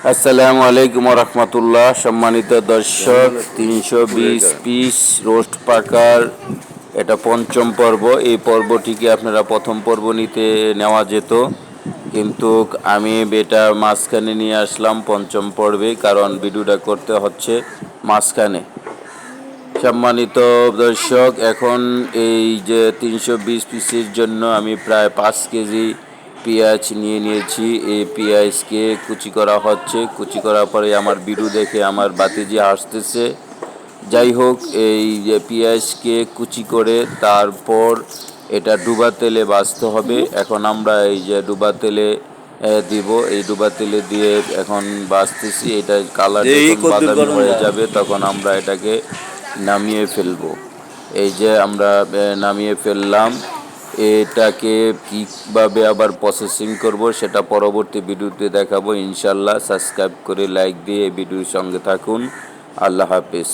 আসসালামু আলাইকুম রহমতুল্লাহ। সম্মানিত দর্শক, 320 পিস রোস্ট পাকার এটা পঞ্চম পর্ব। এই পর্বটিকে আপনারা প্রথম পর্ব নিতে নেওয়া যেত, কিন্তু আমি এটা মাঝখানে নিয়ে আসলাম পঞ্চম পর্বে, কারণ ভিডিওটা করতে হচ্ছে মাঝখানে। সম্মানিত দর্শক, এখন এই যে 320 পিসের জন্য আমি প্রায় 5 কেজি পেঁয়াজ নিয়ে নিয়েছি। এই পেঁয়াজকে কুচি করা হচ্ছে। কুচি করার পরে আমার ভিডিও দেখে আমার বাতিজি হাসতেছে। যাই হোক, এই যে পেঁয়াজকে কুচি করে তারপর এটা ডুবা তেলে ভাজতে হবে। এখন আমরা এই যে ডুবা তেলে দিব, এই ডুবা তেলে দিয়ে এখন ভাজতেছি। এটা কালার যখন বাদামি হয়ে যাবে তখন আমরা এটাকে নামিয়ে ফেলবো। এই যে আমরা নামিয়ে ফেললাম। এটাকে কীভাবে আবার প্রসেসিং করব সেটা পরবর্তী ভিডিওতে দেখাবো ইনশাল্লাহ। সাবস্ক্রাইব করে লাইক দিয়ে এই ভিডিওর সঙ্গে থাকুন। আল্লাহ হাফেজ।